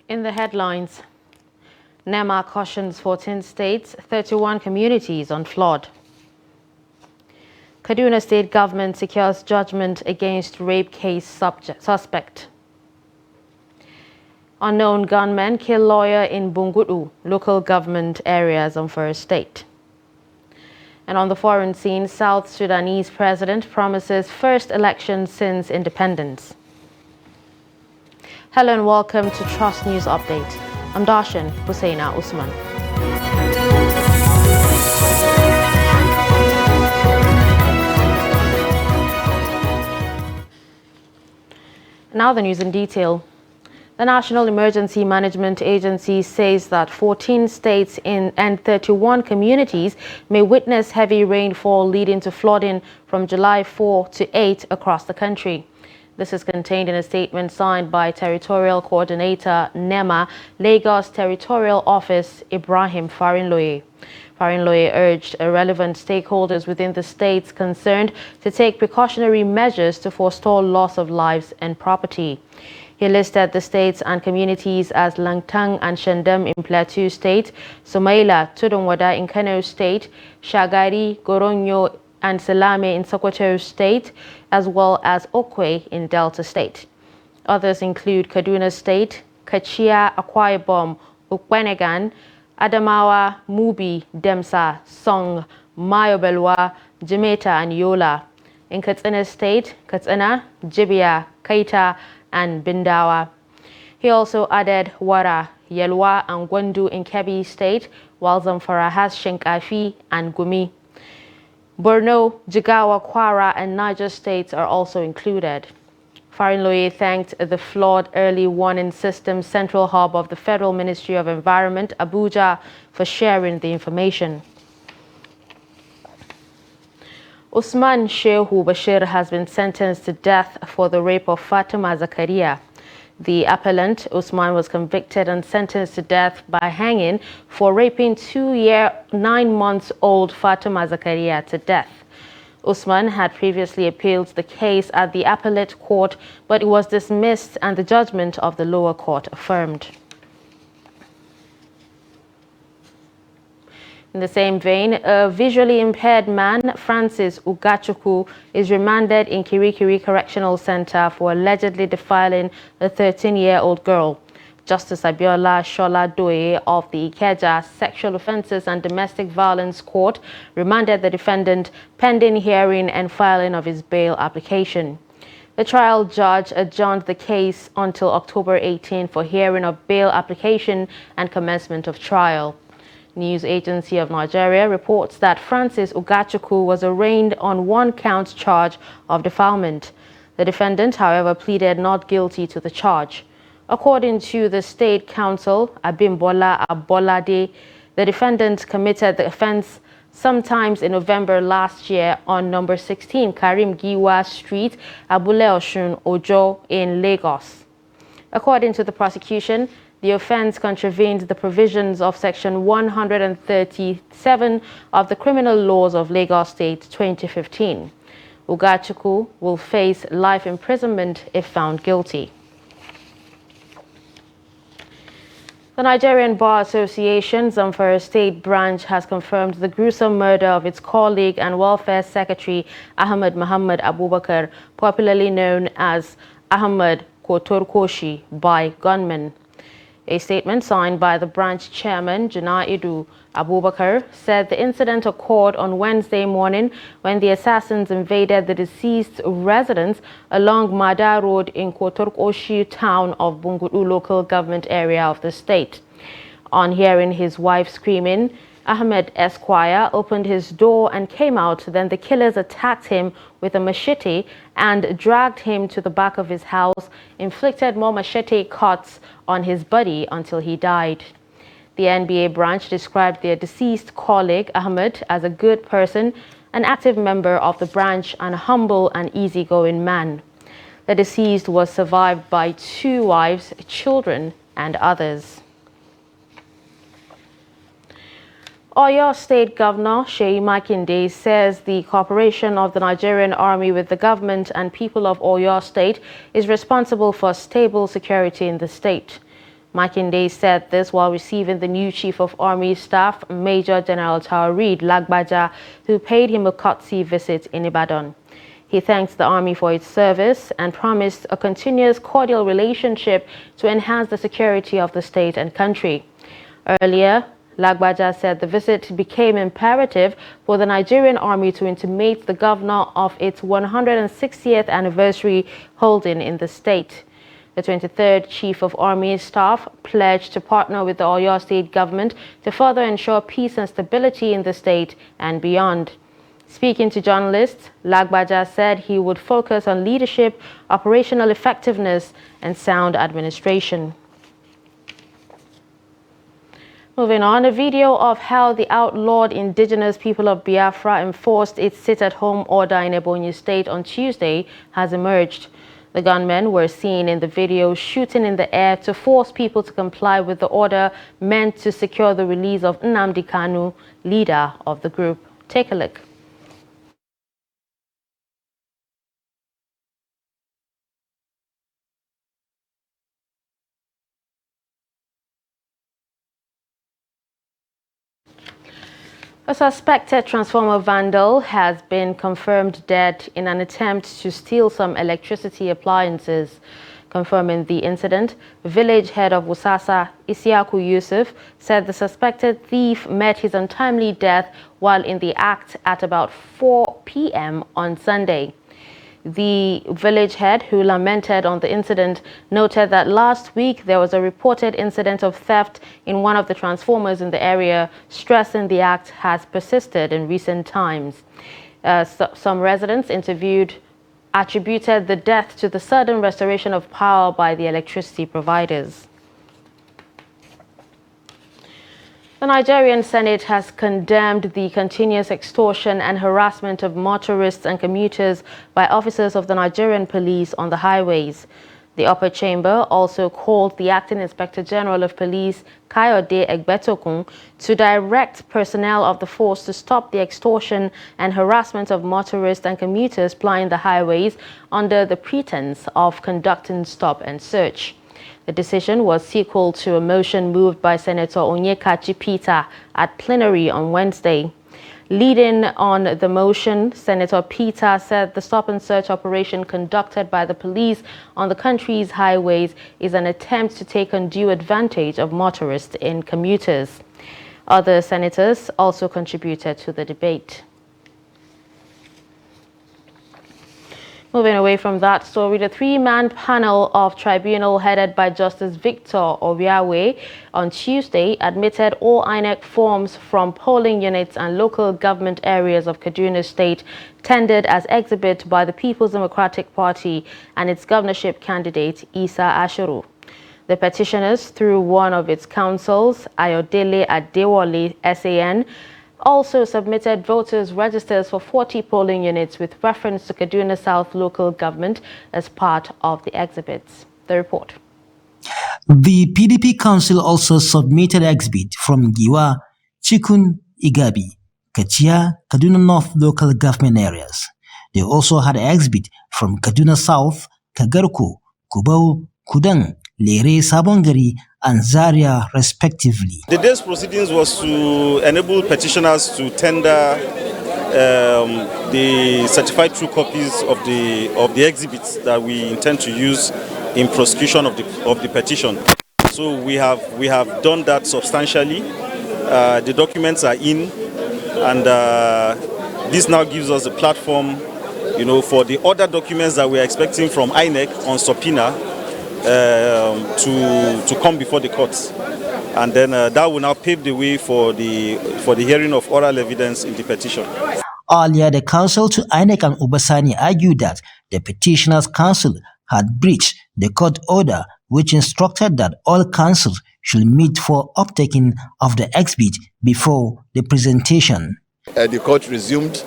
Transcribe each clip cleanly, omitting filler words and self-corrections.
In the headlines, NEMA cautions 14 states, 31 communities on flood. Kaduna State government secures judgment against rape case suspect. Unknown gunmen kill lawyer in Bungudu, local government area, Zamfara State. And on the foreign scene, South Sudanese president promises first election since independence. Hello and welcome to Trust News Update. I'm Darshan Husseina Usman. Now the news in detail. The National Emergency Management Agency says that 14 states and 31 communities may witness heavy rainfall leading to flooding from July 4 to 8 across the country. This is contained in a statement signed by Territorial Coordinator NEMA, Lagos Territorial Office, Ibrahim Farinloye. Farinloye urged relevant stakeholders within the states concerned to take precautionary measures to forestall loss of lives and property. He listed the states and communities as Langtang and Shandam in Plateau State, Somaila, Tudunwada in Kano State, Shagari, Goronyo and Salame in Sokoto State, as well as Okwe in Delta State. Others include Kaduna State, Kachia, Akwa Ibom, Ukwenegan, Adamawa, Mubi, Demsa, Song, Mayobelwa, Jamaica and Yola. In Katsina State, Katsina, Jibia, Kaita and Bindawa. He also added Wara, Yelwa and Gwandu in Kebbi State, while Zamfara has Shinkafi and Gumi. Borno, Jigawa, Kwara and Niger states are also included. Farinloye thanked the Flood Early Warning System Central Hub of the Federal Ministry of Environment, Abuja, for sharing the information. Usman Shehu Bashir has been sentenced to death for the rape of Fatima Zakaria. The appellant, Usman, was convicted and sentenced to death by hanging for raping 2-year, 9-month-old Fatima Zakaria to death. Usman had previously appealed the case at the appellate court, but it was dismissed and the judgment of the lower court affirmed. In the same vein, a visually impaired man, Francis Ugachukwu, is remanded in Kirikiri Correctional Center for allegedly defiling a 13-year-old girl. Justice Abiola Shola Doye of the Ikeja Sexual Offences and Domestic Violence Court remanded the defendant pending hearing and filing of his bail application. The trial judge adjourned the case until October 18 for hearing of bail application and commencement of trial. News Agency of Nigeria reports that Francis Ugachukwu was arraigned on 1-count charge of defilement. The defendant, however, pleaded not guilty to the charge. According to the State Counsel, Abimbola Abolade, the defendant committed the offense sometimes in November last year on number 16 Karim Giwa Street, Abule Osun, Ojo in Lagos. According to the prosecution, the offense contravened the provisions of Section 137 of the Criminal Laws of Lagos State 2015. Ugachukwu will face life imprisonment if found guilty. The Nigerian Bar Association Zamfara State Branch has confirmed the gruesome murder of its colleague and Welfare Secretary Ahmed Muhammad Abubakar, popularly known as Ahmed Kotorkoshi, by gunmen. A statement signed by the branch chairman, Junaidu Abubakar, said the incident occurred on Wednesday morning when the assassins invaded the deceased's residence along Mada Road in Kotorkoshi town of Bungudu local government area of the state. On hearing his wife screaming, Ahmed Esquire opened his door and came out. Then the killers attacked him with a machete and dragged him to the back of his house, inflicted more machete cuts on his body until he died. The NBA branch described their deceased colleague, Ahmed, as a good person, an active member of the branch, and a humble and easygoing man. The deceased was survived by 2 wives, children, and others. Oyo State Governor Seyi Makinde says the cooperation of the Nigerian Army with the government and people of Oyo State is responsible for stable security in the state. Makinde said this while receiving the new Chief of Army Staff, Major General Taoreed Lagbaja, who paid him a courtesy visit in Ibadan. He thanks the Army for its service and promised a continuous cordial relationship to enhance the security of the state and country. Earlier, Lagbaja said the visit became imperative for the Nigerian Army to intimate the governor of its 160th anniversary holding in the state. The 23rd Chief of Army Staff pledged to partner with the Oyo State government to further ensure peace and stability in the state and beyond. Speaking to journalists, Lagbaja said he would focus on leadership, operational effectiveness, and sound administration. Moving on, a video of how the outlawed indigenous people of Biafra enforced its sit-at-home order in Ebonyi State on Tuesday has emerged. The gunmen were seen in the video shooting in the air to force people to comply with the order meant to secure the release of Nnamdi Kanu, leader of the group. Take a look. A suspected transformer vandal has been confirmed dead in an attempt to steal some electricity appliances. Confirming the incident, village head of Wusasa, Isiaku Yusuf, said the suspected thief met his untimely death while in the act at about 4 p.m. on Sunday. The village head, who lamented on the incident, noted that last week there was a reported incident of theft in one of the transformers in the area, stressing the act has persisted in recent times. Some residents interviewed attributed the death to the sudden restoration of power by the electricity providers. The Nigerian Senate has condemned the continuous extortion and harassment of motorists and commuters by officers of the Nigerian police on the highways. The upper chamber also called the Acting Inspector General of Police, Kayode Egbetokun, to direct personnel of the force to stop the extortion and harassment of motorists and commuters plying the highways under the pretense of conducting stop and search. The decision was sequel to a motion moved by Senator Onyekachi Peter at plenary on Wednesday. Leading on the motion, Senator Peter said the stop-and-search operation conducted by the police on the country's highways is an attempt to take undue advantage of motorists and commuters. Other senators also contributed to the debate. Moving away from that story, the three-man panel of tribunal headed by Justice Victor Obiawe on Tuesday admitted all INEC forms from polling units and local government areas of Kaduna State tendered as exhibit by the People's Democratic Party and its governorship candidate, Isa Ashiru. The petitioners, through one of its counsels, Ayodele Adewale SAN, also submitted voters' registers for 40 polling units with reference to Kaduna South local government as part of the exhibits. The report. The PDP Council also submitted exhibit from Giwa, Chikun, Igabi, Kachia, Kaduna North local government areas. They also had exhibit from Kaduna South, Kagarku, Kubau, Kudang, Lere Sabongari, and Zaria, respectively. The day's proceedings was to enable petitioners to tender the certified true copies of the exhibits that we intend to use in prosecution of the petition. So we have done that substantially. The documents are in, and this now gives us a platform, for the other documents that we are expecting from INEC on subpoena to come before the courts, and then that will now pave the way for the hearing of oral evidence in the petition. Earlier, the counsel to INEC and Obasani argued that the petitioners' counsel had breached the court order, which instructed that all counsels should meet for uptaking of the exhibit before the presentation. The court resumed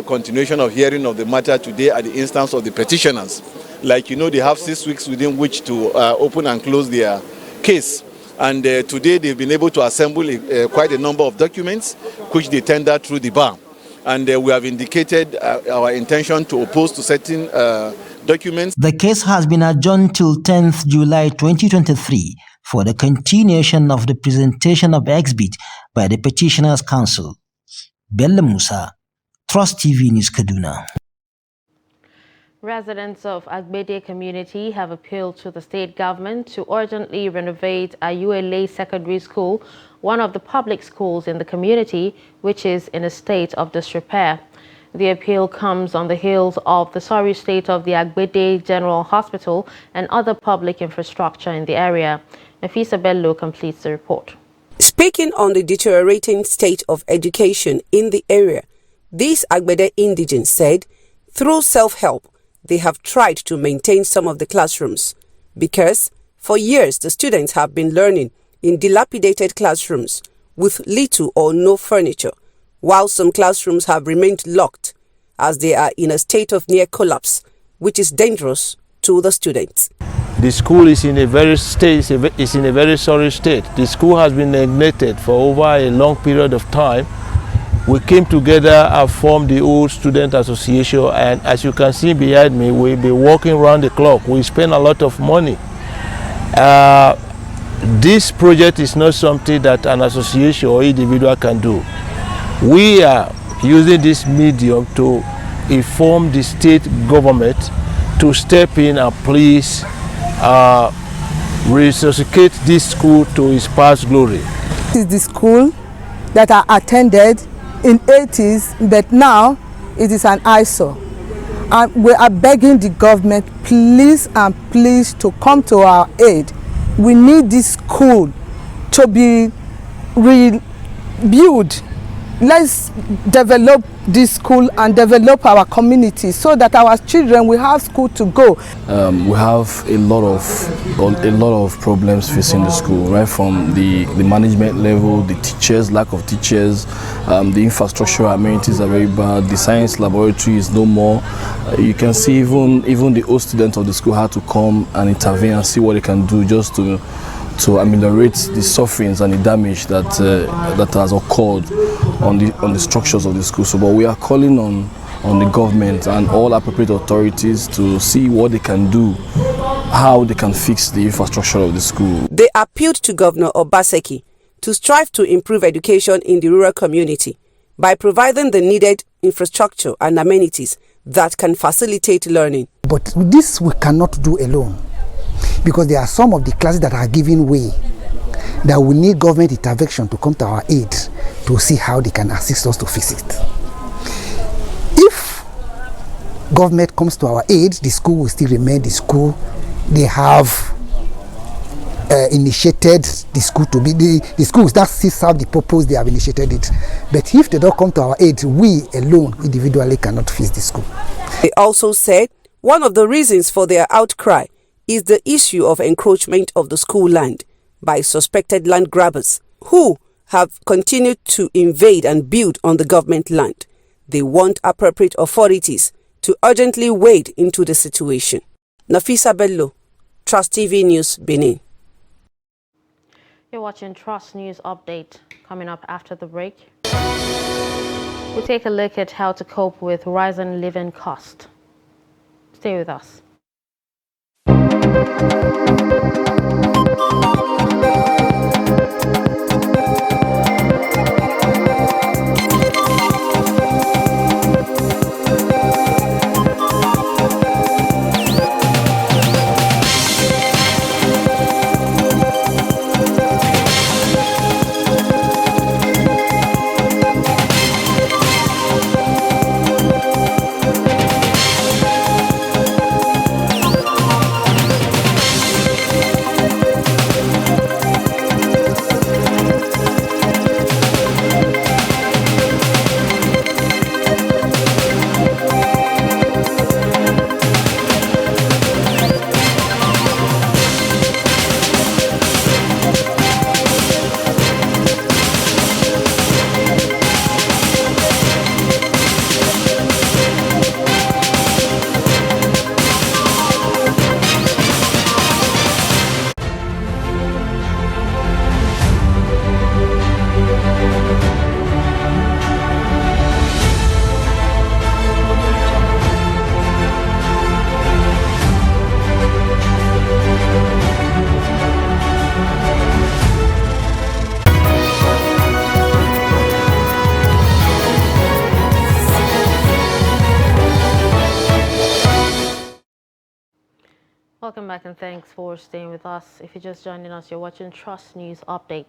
continuation of hearing of the matter today at the instance of the petitioners. Like they have 6 weeks within which to open and close their case. And today they've been able to assemble quite a number of documents which they tendered through the bar. And we have indicated our intention to oppose to certain documents. The case has been adjourned till 10th July 2023 for the continuation of the presentation of exhibit by the Petitioners Council. Bello Musa, Trust TV News, Kaduna. Residents of Agbede community have appealed to the state government to urgently renovate Ayuele Secondary School, one of the public schools in the community, which is in a state of disrepair. The appeal comes on the heels of the sorry state of the Agbede General Hospital and other public infrastructure in the area. Nafisa Bello completes the report. Speaking on the deteriorating state of education in the area, these Agbede indigents said, through self-help, they have tried to maintain some of the classrooms because for years the students have been learning in dilapidated classrooms with little or no furniture, while some classrooms have remained locked as they are in a state of near collapse, which is dangerous to the students. The school is in a very sorry state. The school has been neglected for over a long period of time. We came together and formed the old student association, and as you can see behind me, we'll be working around the clock. We spend a lot of money. This project is not something that an association or individual can do. We are using this medium to inform the state government to step in and please resuscitate this school to its past glory. This is the school that I attended in 80s, but now it is an eyesore. And we are begging the government, please and please, to come to our aid. We need this school to be rebuilt. Let's develop this school and develop our community so that our children will have school to go. We have a lot of problems facing the school, right from the management level, the teachers, lack of teachers, the infrastructural amenities are very bad. The science laboratory is no more. You can see even the old students of the school had to come and intervene and see what they can do just to ameliorate the sufferings and the damage that has occurred on the structures of the school. So, but we are calling on the government and all appropriate authorities to see what they can do, how they can fix the infrastructure of the school. They appealed to Governor Obaseki to strive to improve education in the rural community by providing the needed infrastructure and amenities that can facilitate learning. But this we cannot do alone, because there are some of the classes that are giving way that we need government intervention to come to our aid to see how they can assist us to fix it. If government comes to our aid, the school will still remain the school. They have initiated the school to be the schools that still serve the purpose they have initiated it. But if they don't come to our aid, we alone individually cannot fix the school. They also said one of the reasons for their outcry is the issue of encroachment of the school land by suspected land grabbers who have continued to invade and build on the government land. They want appropriate authorities to urgently wade into the situation. Nafisa Bello, Trust TV News, Benin. You're watching Trust News Update. Coming up after the break, we'll take a look at how to cope with rising living cost. Stay with us. Welcome back and thanks for staying with us. If you're just joining us, you're watching Trust News Update,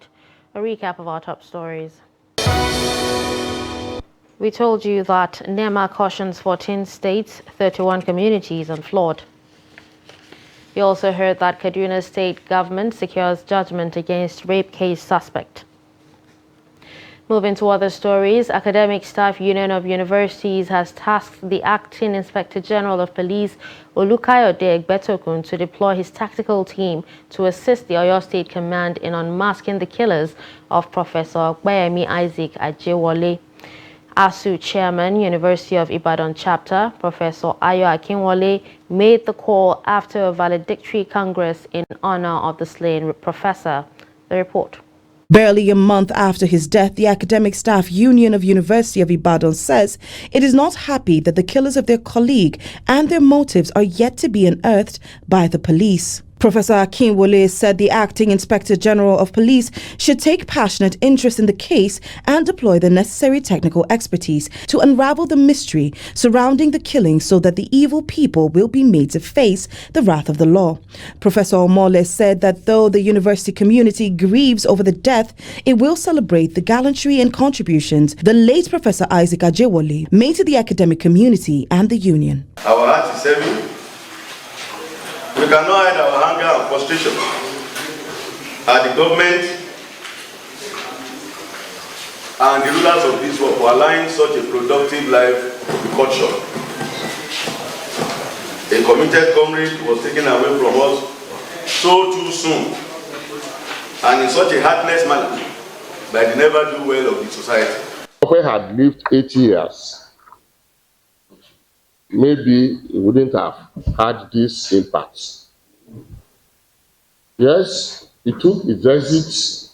a recap of our top stories. We told you that NEMA cautions 14 states, 31 communities on flood. You also heard that Kaduna State government secures judgment against rape case suspect. Moving to other stories, Academic Staff Union of Universities has tasked the Acting Inspector General of Police, Olukayode Egbetokun, to deploy his tactical team to assist the Oyo State Command in unmasking the killers of Professor Okpeyemi Isaac Ajewole. ASU Chairman, University of Ibadan Chapter, Professor Ayo Akinwole, made the call after a valedictory congress in honor of the slain professor. The report. Barely a month after his death, the Academic Staff Union of University of Ibadan says it is not happy that the killers of their colleague and their motives are yet to be unearthed by the police. Professor Akinwole said the Acting Inspector General of Police should take passionate interest in the case and deploy the necessary technical expertise to unravel the mystery surrounding the killing so that the evil people will be made to face the wrath of the law. Professor Omole said that though the university community grieves over the death, it will celebrate the gallantry and contributions the late Professor Isaac Ajewole made to the academic community and the union. Our heart is heavy. We cannot hide our anger and frustration at the government and the rulers of this world for allowing such a productive life to be cut short. A committed comrade was taken away from us so too soon and in such a heartless manner by the never do well of the society. If we had lived 8 years, maybe it wouldn't have had this impact. Yes, it took its exit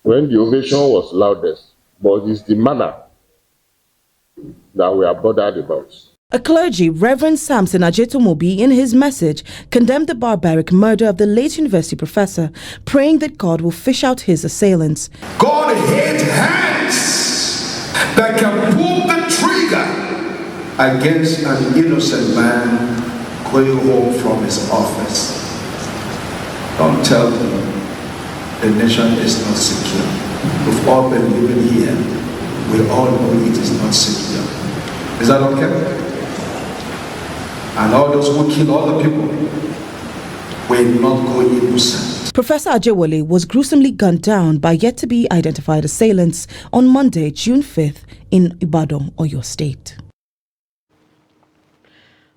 when the ovation was loudest, but it's the manner that we are bothered about. A clergy, Reverend Samson Ajetomobi, in his message, condemned the barbaric murder of the late university professor, praying that God will fish out his assailants. God hates hands that can pull the trigger against an innocent man going home from his office. Don't tell them the nation is not secure. We've all been living here. We all know it is not secure. Is that okay? And all those who kill all the people will not go innocent. Professor Ajewole was gruesomely gunned down by yet-to-be-identified assailants on Monday, June 5th in Ibadan, Oyo State.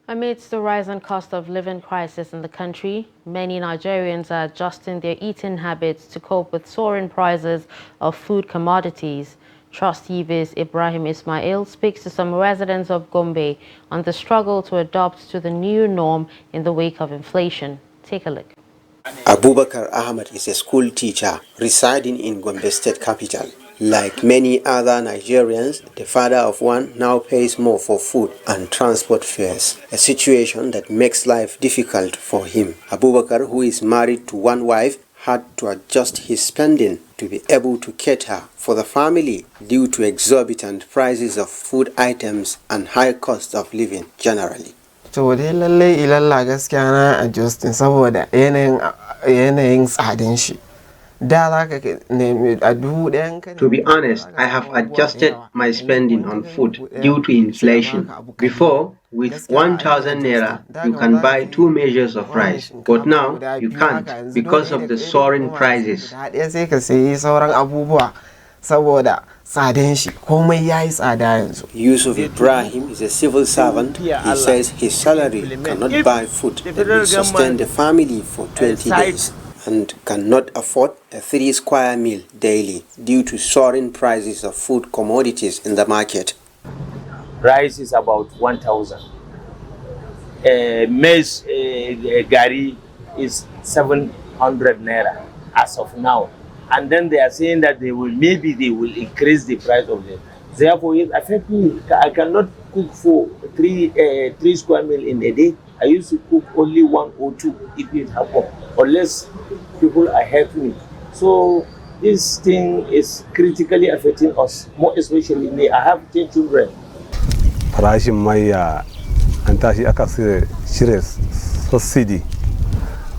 Amidst the rising cost of living crisis in the country, many Nigerians are adjusting their eating habits to cope with soaring prices of food commodities. Trust TV's Ibrahim Ismail speaks to some residents of Gombe on the struggle to adapt to the new norm in the wake of inflation. Take a look. Abubakar Ahmed is a school teacher residing in Gombe State Capital. Like many other Nigerians, the father of one now pays more for food and transport fares, a situation that makes life difficult for him. Abubakar, who is married to one wife, had to adjust his spending to be able to cater for the family due to exorbitant prices of food items and high cost of living generally. To dai lalle ilalla gaskiya na adjusting saboda yanayin tsadin shi. To be honest, I have adjusted my spending on food due to inflation. Before, with 1,000 naira, you can buy 2 measures of rice, but now you can't because of the soaring prices. Yusuf Ibrahim is a civil servant. He says his salary cannot buy food that will sustain the family for 20 days. And cannot afford a 3 square meal daily due to soaring prices of food commodities in the market. Rice is about 1,000. Maize gari is 700 naira as of now. And then they are saying that maybe they will increase the price of it. Therefore, it affects me. I cannot cook for 3 square meal in a day. I used to cook only 1 or 2 if it happened, unless people are helping me. So this thing is critically affecting us, more especially me. I have 10 children. Farashin mai an tashi aka shirya subsidy.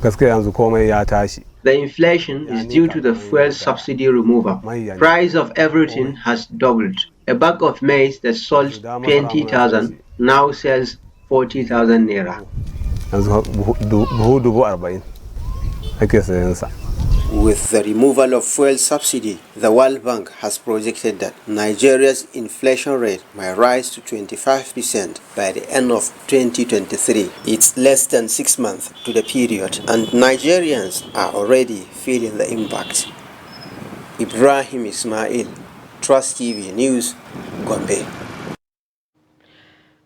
Gaskiya yanzu komai ya tashi. The inflation is due to the fuel subsidy removal. Price of everything has doubled. A bag of maize that sold 20,000 now sells 40,000 naira. With the removal of fuel subsidy, the World Bank has projected that Nigeria's inflation rate may rise to 25% by the end of 2023. It's less than 6 months to the period, and Nigerians are already feeling the impact. Ibrahim Ismail, Trust TV News, Gombe.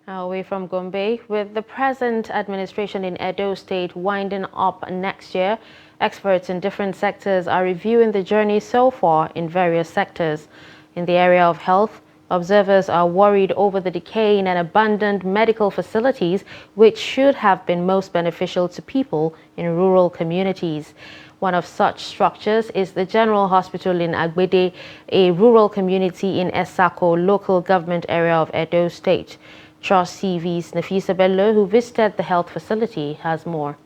Away from Gombe, with the present administration in Edo State winding up next year, experts in different sectors are reviewing the journey so far in various sectors. In the area of health, observers are worried over the decaying and abandoned medical facilities, which should have been most beneficial to people in rural communities. One of such structures is the General Hospital in Agbede, a rural community in Esako local government area of Edo State. Trust TV's Nafisa Bello, who visited the health facility, has more.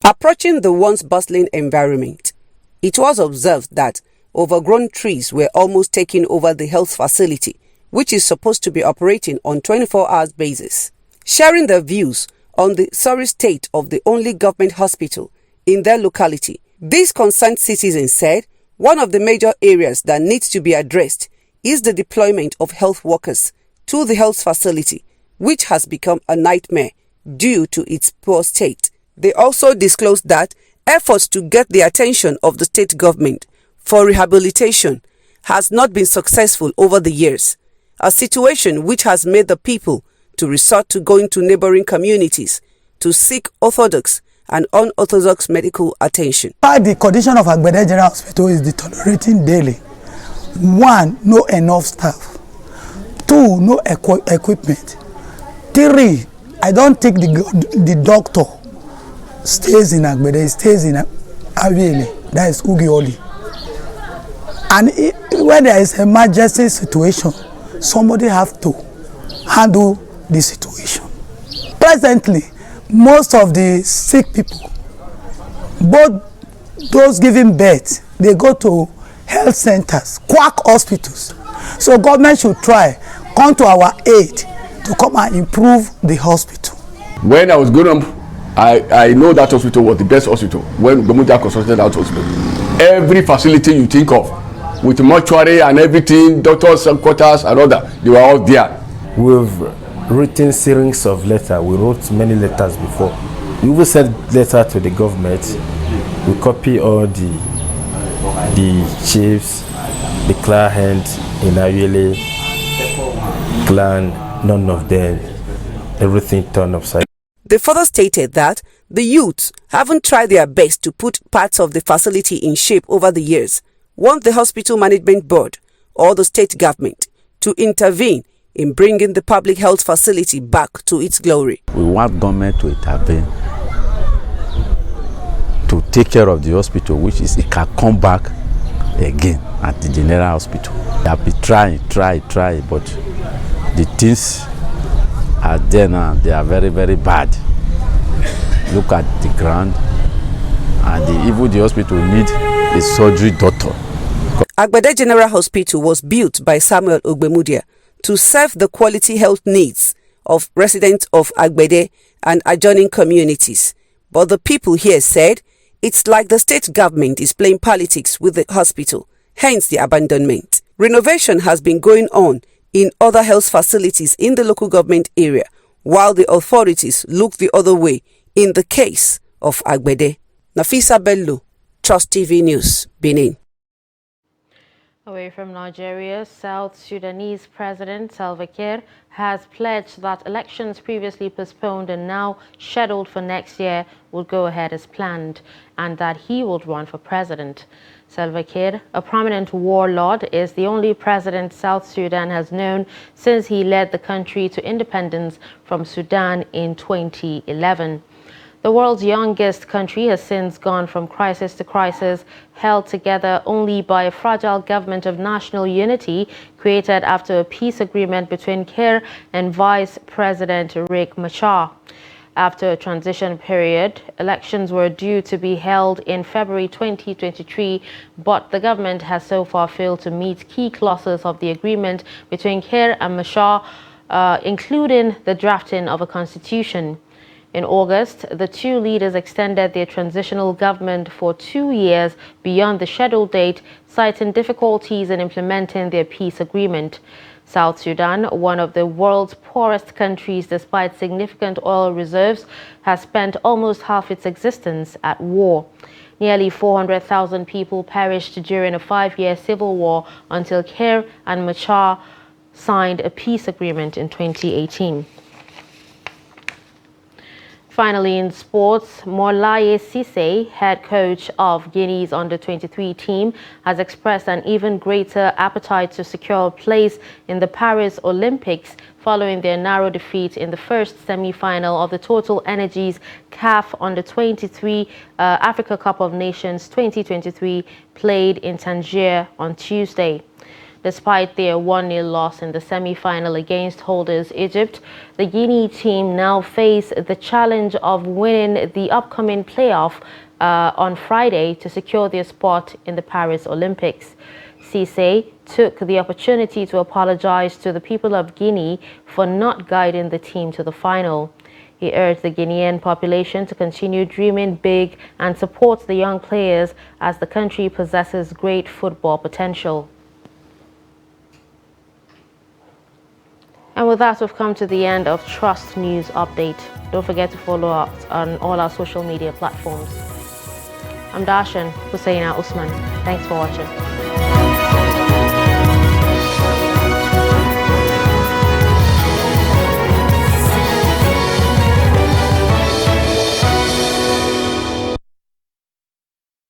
Approaching the once bustling environment, it was observed that overgrown trees were almost taking over the health facility, which is supposed to be operating on 24-hour basis. Sharing their views on the sorry state of the only government hospital in their locality, these concerned citizens said one of the major areas that needs to be addressed is the deployment of health workers to the health facility, which has become a nightmare due to its poor state. They also disclosed that efforts to get the attention of the state government for rehabilitation has not been successful over the years, a situation which has made the people to resort to going to neighboring communities to seek orthodox and unorthodox medical attention. The condition of Agbede General Hospital is deteriorating daily. 1, no enough staff. 2, no equipment. 3, I don't think the doctor stays in Agbede, he stays in Aviele, that is Ugioli. And when there is an emergency situation, somebody have to handle the situation. Presently, most of the sick people, both those giving birth, they go to health centers, quack hospitals. So government should try, come to our aid to come and improve the hospital. When I was growing up, I know that hospital was the best hospital. When Gomuja constructed that hospital, every facility you think of, with mortuary and everything, doctors, quarters and all that, they were all there. We've written series of letters. We wrote many letters before. We will send letter to the government. We copy all the chiefs, the clients in Ayele clan, none of them, everything turned upside. They further stated that the youths haven't tried their best to put parts of the facility in shape over the years, want the hospital management board or the state government to intervene in bringing the public health facility back to its glory. We want government to intervene to take care of the hospital, which is it can come back again at the general hospital. They have been try, but the things are there now. They are very, very bad. Look at the ground, and even the hospital need a surgery doctor. Agbede General Hospital was built by Samuel Ogbemudia to serve the quality health needs of residents of Agbede and adjoining communities. But the people here said it's like the state government is playing politics with the hospital, hence the abandonment. Renovation has been going on in other health facilities in the local government area, while the authorities look the other way in the case of Agbede. Nafisa Bello, Trust TV News, Benin. Away from Nigeria, South Sudanese President Salva Kiir has pledged that elections previously postponed and now scheduled for next year will go ahead as planned, and that he will run for president. Salva Kiir, a prominent warlord, is the only president South Sudan has known since he led the country to independence from Sudan in 2011. The world's youngest country has since gone from crisis to crisis, held together only by a fragile government of national unity created after a peace agreement between Kiir and Vice President Riek Machar. After a transition period, elections were due to be held in February 2023, but the government has so far failed to meet key clauses of the agreement between Kiir and Machar, including the drafting of a constitution. In August, the two leaders extended their transitional government for 2 years beyond the scheduled date, citing difficulties in implementing their peace agreement. South Sudan, one of the world's poorest countries despite significant oil reserves, has spent almost half its existence at war. Nearly 400,000 people perished during a 5-year civil war until Kiir and Machar signed a peace agreement in 2018. Finally, in sports, Molaye Cisse, head coach of Guinea's under-23 team, has expressed an even greater appetite to secure a place in the Paris Olympics following their narrow defeat in the first semi-final of the Total Energies CAF Under-23 Africa Cup of Nations 2023 played in Tangier on Tuesday. Despite their 1-0 loss in the semi-final against holders Egypt, the Guinea team now face the challenge of winning the upcoming playoff on Friday to secure their spot in the Paris Olympics. Cisse took the opportunity to apologize to the people of Guinea for not guiding the team to the final. He urged the Guinean population to continue dreaming big and support the young players as the country possesses great football potential. And with that, we've come to the end of Trust News Update. Don't forget to follow us on all our social media platforms. I'm Darshan Hussaina Usman. Thanks for watching.